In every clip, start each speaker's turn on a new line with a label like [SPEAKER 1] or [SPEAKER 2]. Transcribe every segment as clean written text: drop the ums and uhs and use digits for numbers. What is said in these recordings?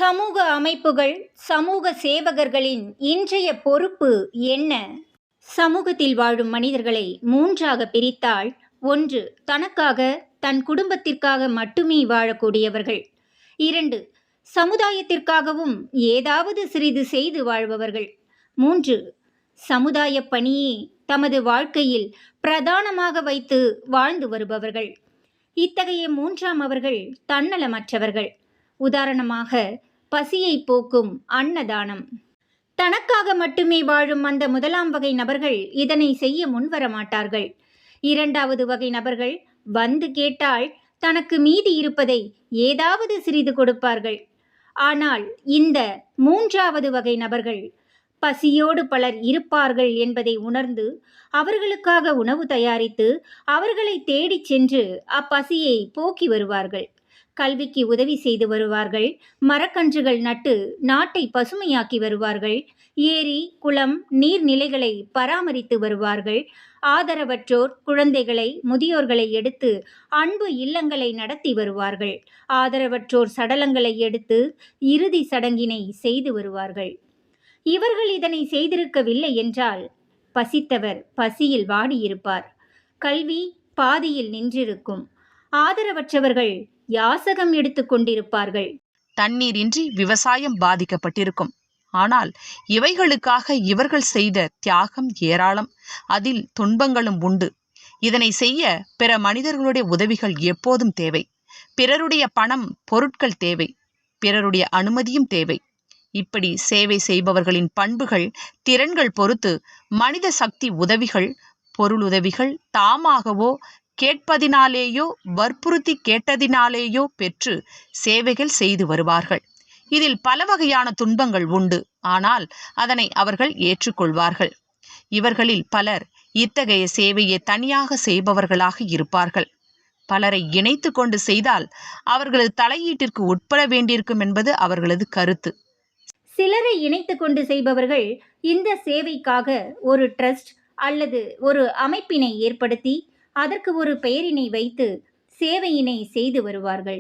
[SPEAKER 1] சமூக அமைப்புகள், சமூக சேவகர்களின் இன்றைய பொறுப்பு என்ன? சமூகத்தில் வாழும் மனிதர்களை 3ஆக பிரித்தால், 1 தனக்காக, தன் குடும்பத்திற்காக மட்டுமே வாழக்கூடியவர்கள். 2 சமுதாயத்திற்காகவும் ஏதாவது சிறிது செய்து வாழ்பவர்கள். 3 சமுதாயப் பணியே தமது வாழ்க்கையில் பிரதானமாக வைத்து வாழ்ந்து வருபவர்கள். இத்தகைய 3ஆம் அவர்கள் தன்னலமற்றவர்கள். உதாரணமாக, பசியை போக்கும் அன்னதானம். தனக்காக மட்டுமே வாழும் அந்த 1ஆம் வகை நபர்கள் இதனை செய்ய முன்வர மாட்டார்கள். 2வது வகை நபர்கள் வந்து கேட்டால் தனக்கு மீதி இருப்பதை ஏதாவது சிறிது கொடுப்பார்கள். ஆனால் இந்த 3வது வகை நபர்கள் பசியோடு பலர் இருப்பார்கள் என்பதை உணர்ந்து அவர்களுக்காக உணவு தயாரித்து அவர்களை தேடிச் சென்று அப்பசியை போக்கி வருவார்கள். கல்விக்கு உதவி செய்து வருவார்கள். மரக்கன்றுகள் நட்டு நாட்டை பசுமையாக்கி வருவார்கள். ஏரி, குளம், நீர்நிலைகளை பராமரித்து வருவார்கள். ஆதரவற்றோர், குழந்தைகளை, முதியோர்களை எடுத்து அன்பு இல்லங்களை நடத்தி வருவார்கள். ஆதரவற்றோர் சடலங்களை எடுத்து இறுதி சடங்கினை செய்து வருவார்கள். இவர்கள் இதனை செய்திருக்கவில்லை என்றால் பசித்தவர் பசியில் வாடியிருப்பார். கல்வி பாதியில் நின்றிருக்கும். ஆதரவற்றவர்கள் யாசகம் எடுத்துக் கொண்டிருப்பார்கள்.
[SPEAKER 2] தண்ணீரின்றி விவசாயம் பாதிக்கப்பட்டிருக்கும். ஆனால் இவைகளுக்காக இவர்கள் செய்த தியாகம் ஏராளம். அதில் துன்பங்களும் உண்டு. இதனை செய்ய பிற மனிதர்களுடைய உதவிகள் எப்போதும் தேவை. பிறருடைய பணம், பொருட்கள் தேவை. பிறருடைய அனுமதியும் தேவை. இப்படி சேவை செய்பவர்களின் பண்புகள், திறன்கள் பொறுத்து மனித சக்தி உதவிகள், பொருளுதவிகள் தாமாகவோ கேட்பதினாலேயோ வற்புறுத்தி கேட்டதினாலேயோ பெற்று சேவைகள் செய்து வருவார்கள். இதில் பல வகையான துன்பங்கள் உண்டு. ஆனால் அதனை அவர்கள் ஏற்றுக்கொள்வார்கள். இவர்களில் பலர் இத்தகைய சேவையை தனியாக செய்பவர்களாக இருப்பார்கள். பலரை இணைத்து கொண்டு செய்தால் அவர்களது தலையீட்டிற்கு உட்பட வேண்டியிருக்கும் என்பது அவர்களது கருத்து.
[SPEAKER 1] சிலரை இணைத்து கொண்டு செய்பவர்கள் இந்த சேவைக்காக ஒரு ட்ரஸ்ட் அல்லது ஒரு அமைப்பினை ஏற்படுத்தி அதற்கு ஒரு பெயரினை வைத்து சேவையினை செய்து வருவார்கள்.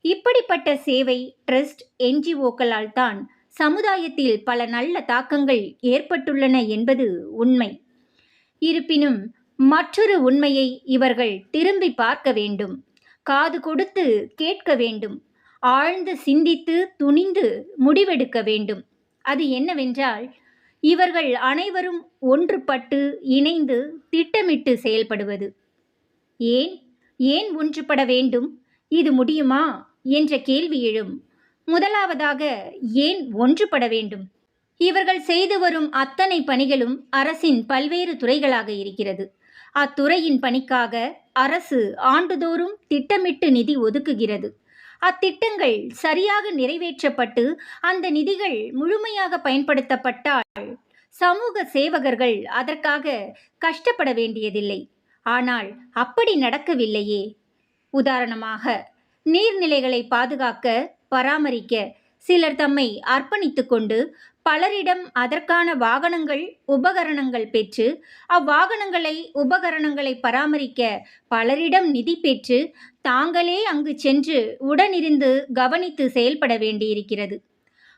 [SPEAKER 1] இப்படிப்பட்ட சேவை, ட்ரஸ்ட், NGOக்களால் தான் சமுதாயத்தில் பல நல்ல தாக்கங்கள் ஏற்பட்டுள்ளன என்பது உண்மை. இருப்பினும் மற்றொரு உண்மையை இவர்கள் திரும்பி பார்க்க வேண்டும். காது கொடுத்து கேட்க வேண்டும். ஆழ்ந்து சிந்தித்து துணிந்து முடிவெடுக்க வேண்டும். அது என்னவென்றால், இவர்கள் அனைவரும் ஒன்றுபட்டு இணைந்து திட்டமிட்டு செயல்படுவது. ஏன் ஒன்றுபட வேண்டும்? இது முடியுமா என்ற கேள்வி எழும். முதலாவதாக, ஏன் ஒன்றுபட வேண்டும்? இவர்கள் செய்து வரும் அத்தனை பணிகளும் அரசின் பல்வேறு துறைகளாக இருக்கிறது. அத்துறையின் பணிக்காக அரசு ஆண்டுதோறும் திட்டமிட்டு நிதி ஒதுக்குகிறது. அத்திட்டங்கள் சரியாக நிறைவேற்றப்பட்டு அந்த நிதிகள் முழுமையாக பயன்படுத்தப்பட்டால் சமூக சேவகர்கள் அதற்காக கஷ்டப்பட வேண்டியதில்லை. ஆனால் அப்படி நடக்கவில்லையே. உதாரணமாக, நீர்நிலைகளை பாதுகாக்க, பராமரிக்க சிலர் தம்மை அர்ப்பணித்து கொண்டு பலரிடம் அதற்கான வாகனங்கள், உபகரணங்கள் பெற்று அவ்வாகனங்களை, உபகரணங்களை பராமரிக்க பலரிடம் நிதி பெற்று தாங்களே அங்கு சென்று உடனிருந்து கவனித்து செயல்பட வேண்டியிருக்கிறது.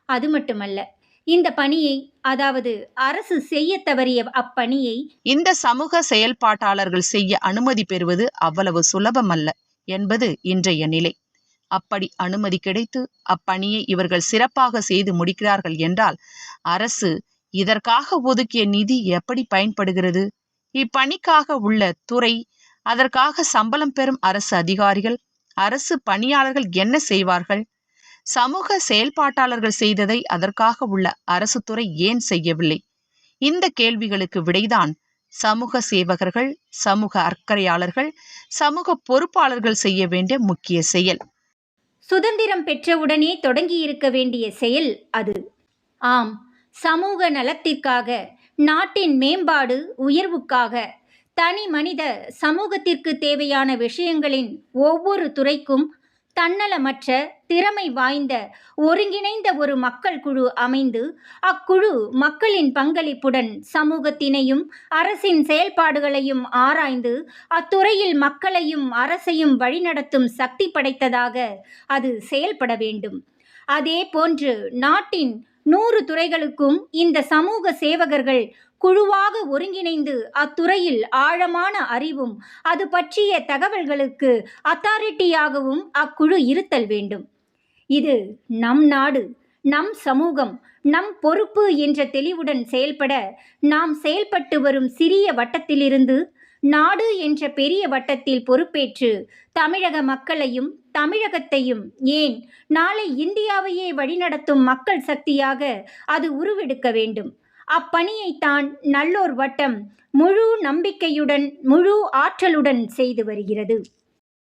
[SPEAKER 1] அது மட்டுமல்ல, இந்த பணியை, அதாவது அரசு செய்ய தவறிய அப்பணியை
[SPEAKER 2] இந்த சமூக செயல்பாட்டாளர்கள் செய்ய அனுமதி பெறுவது அவ்வளவு சுலபமல்ல என்பது இன்றைய நிலை. அப்படி அனுமதி கிடைத்து அப்பணியை இவர்கள் சிறப்பாக செய்து முடிக்கிறார்கள் என்றால் அரசு இதற்காக ஒதுக்கிய நிதி எப்படி பயன்படுகிறது? இப்பணிக்காக உள்ள துறை, அதற்காக சம்பளம் பெறும் அரசு அதிகாரிகள், அரசு பணியாளர்கள் என்ன செய்வார்கள்? சமூக செயல்பாட்டாளர்கள் செய்ததை அதற்காக உள்ள அரசு துறை ஏன் செய்யவில்லை? இந்த கேள்விகளுக்கு விடைதான் சமூக சேவகர்கள், சமூக அக்கறையாளர்கள், சமூக பொறுப்பாளர்கள் செய்ய வேண்டிய முக்கிய செயல்.
[SPEAKER 1] சுதந்திரம் பெற்றவுடனே தொடங்கியிருக்க வேண்டிய செயல் அது. ஆம், சமூக நலத்திற்காக, நாட்டின் மேம்பாடு, உயர்வுக்காக, தனி மனித சமூகத்திற்கு தேவையான விஷயங்களின் ஒவ்வொரு துறைக்கும் தன்னலமற்ற, திறமை வாய்ந்த, ஒருங்கிணைந்த ஒரு மக்கள் குழு அமைந்து அக்குழு மக்களின் பங்களிப்புடன் சமூகத்தினையும் அரசின் செயல்பாடுகளையும் ஆராய்ந்து அத்துறையில் மக்களையும் அரசையும் வழிநடத்தும் சக்தி படைத்ததாக அது செயல்பட வேண்டும். அதே போன்று நாட்டின் 100 துறைகளுக்கும் இந்த சமூக சேவகர்கள் குழுவாக ஒருங்கிணைந்து அத்துறையில் ஆழமான அறிவும் அது பற்றிய தகவல்களுக்கு அத்தாரிட்டியாகவும் அக்குழு இருத்தல் வேண்டும். இது நம் நாடு, நம் சமூகம், நம் பொறுப்பு என்ற தெளிவுடன் செயல்பட நாம் செயல்பட்டு வரும் சிறிய வட்டத்திலிருந்து நாடு என்ற பெரிய வட்டத்தில் பொறுப்பேற்று தமிழக மக்களையும் தமிழகத்தையும், ஏன் நாளை இந்தியாவையே வழிநடத்தும் மக்கள் சக்தியாக அது உருவெடுக்க வேண்டும். அப்பணியைத்தான் நல்லோர் வட்டம் முழு நம்பிக்கையுடன் முழு ஆற்றலுடன் செய்து வருகிறது.